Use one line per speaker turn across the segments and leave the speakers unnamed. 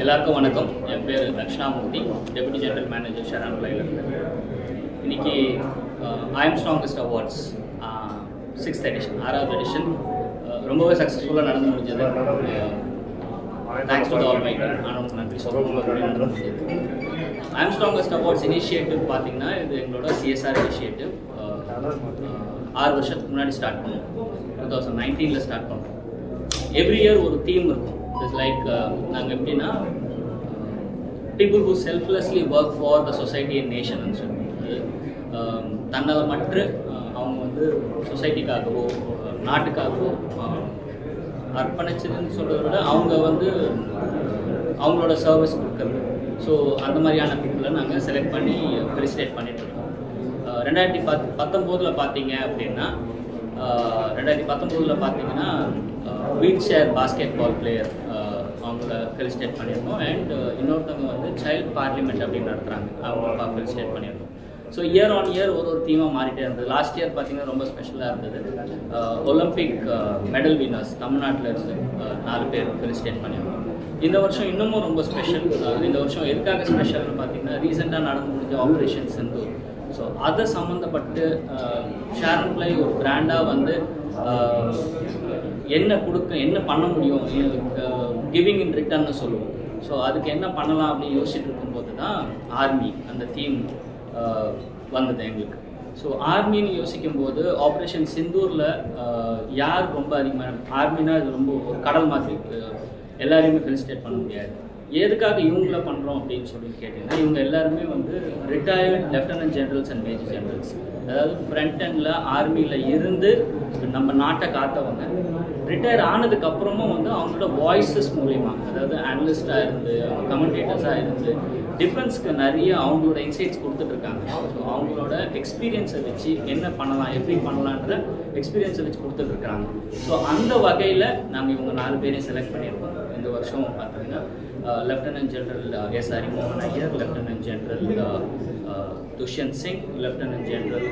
எல்லாருக்கும் வணக்கம். என் பேர் தக்ஷணாமூர்த்தி, டெபுட்டி ஜெனரல் மேனேஜர் ஷரான் பிளைல. இன்னைக்கு I am strongest awards 6th edition 6வது எடிஷன் ரொம்பவே சக்ஸஸ்ஃபுல்லாக நடந்து முடிஞ்சது. Thanks to all my Anand நன்றி சொல்ல. I am strongest awards initiative பார்த்தீங்கன்னா இது எங்களோட சிஎஸ்ஆர் இனிஷியேட்டிவ். 6 வருஷத்துக்கு முன்னாடி ஸ்டார்ட் பண்ணோம். 2019 ஸ்டார்ட் பண்ணோம். எவ்ரி இயர் ஒரு தீம் இருக்கும். இட்ஸ் லைக் நாங்கள் எப்படின்னா people who selflessly work for the society and nation சொல்லி தன்னலமற்று அவங்க வந்து சொசைட்டிக்காகவோ நாட்டுக்காகவோ அர்ப்பணிச்சதுன்னு சொல்கிறத விட அவங்க வந்து அவங்களோட சர்வீஸ் கொடுக்குறது. ஸோ அந்த மாதிரியான பீப்புளை நாங்கள் செலக்ட் பண்ணி ஃபெலிசிட்டேட் பண்ணிட்டுருக்கோம். 2019 பார்த்தீங்க அப்படின்னா 2019 பார்த்தீங்கன்னா wheelchair basketball player அவங்கள ஃபெலிசிட்டேட் பண்ணியிருக்கோம். அண்ட் இன்னொருத்தவங்க வந்து சைல்ட் பார்லிமெண்ட் அப்படின்னு நடத்துகிறாங்க, அவங்கள ஃபெலிசிட்டேட் பண்ணியிருக்கோம். ஸோ இயர் ஆன் இயர் ஒரு தீமாக மாறிட்டே இருந்தது. லாஸ்ட் இயர் பார்த்தீங்கன்னா ரொம்ப ஸ்பெஷலாக இருந்தது. ஒலிம்பிக் மெடல் வினர்ஸ் தமிழ்நாட்டில் இருந்து 4 பேர் ஃபெலிசிட்டேட் பண்ணியிருக்கோம். இந்த வருஷம் இன்னமும் ரொம்ப ஸ்பெஷல். இந்த வருஷம் எதுக்காக ஸ்பெஷல்னு பார்த்தீங்கன்னா ரீசெண்டாக நடந்து முடிஞ்ச ஆப்ரேஷன் சிந்தூர். ஸோ அதை சம்மந்தப்பட்டு ஷரான் பிளை ஒரு பிராண்டாக வந்து என்ன பண்ண முடியும், கிவிங் இன் ரிட்டர்ன்னு சொல்லுவோம். ஸோ அதுக்கு என்ன பண்ணலாம் அப்படின்னு யோசிச்சுட்டு இருக்கும்போது தான் ஆர்மி அந்த தீம் வந்தது எங்களுக்கு. ஸோ ஆர்மின்னு யோசிக்கும்போது ஆப்ரேஷன் சிந்தூரில் யார் ரொம்ப அதிகமாக ஆர்மினா இது ரொம்ப ஒரு கடல் மாதிரி, எல்லாரையுமே ஃபெலிசிட்டேட் பண்ண முடியாது. எதுக்காக இவங்கள பண்ணுறோம் அப்படின்னு சொல்லி கேட்டிங்கன்னா இவங்க எல்லாருமே வந்து retired lieutenant generals and major generals. அதாவது ஃப்ரண்ட் எண்டில் ஆர்மியில் இருந்து நம்ம நாட்டை காத்தவங்க ரிட்டையர் ஆனதுக்கப்புறமும் வந்து அவங்களோட வாய்ஸஸ் மூலிமா, அதாவது அனலிஸ்டாக இருந்து கமெண்டேட்டர்ஸாக இருந்து டிஃபென்ஸ்க்கு நிறைய அவங்களோட இன்சைட்ஸ் கொடுத்துட்ருக்காங்க. ஸோ அவங்களோட எக்ஸ்பீரியன்ஸை வச்சு என்ன பண்ணலாம், எப்படி பண்ணலான்ற எக்ஸ்பீரியன்ஸை வச்சு கொடுத்துட்ருக்காங்க. ஸோ அந்த வகையில் நாங்கள் இவங்க 4 பேரையும் செலக்ட் பண்ணியிருக்கோம். இந்த வருஷம் பார்த்தீங்கன்னா lieutenant general S Harimohan Iyer, lieutenant general Dushyant Singh, lieutenant general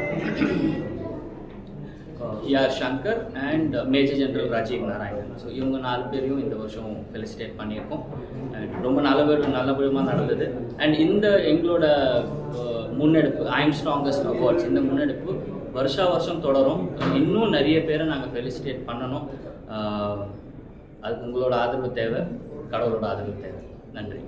R Shankar and major general Rajeev Narayanan. So இவங்க 4 பேரையும் இந்த வருஷம் ஃபெலிசிட்டேட் பண்ணியிருக்கோம். அண்ட் ரொம்ப நல்லபடியாக நடந்தது. அண்ட் இந்த எங்களோட முன்னெடுப்பு ஐ எம் ஸ்ட்ராங்கஸ்ட் அவார்ட்ஸ், இந்த முன்னெடுப்பு வருஷம் தொடரும். இன்னும் நிறைய பேரை நாங்கள் ஃபெலிசிட்டேட் பண்ணணும். அதுக்கு உங்களோட ஆதரவு தேவை, கடவுளோட ஆதரவு தேவை. நன்றி.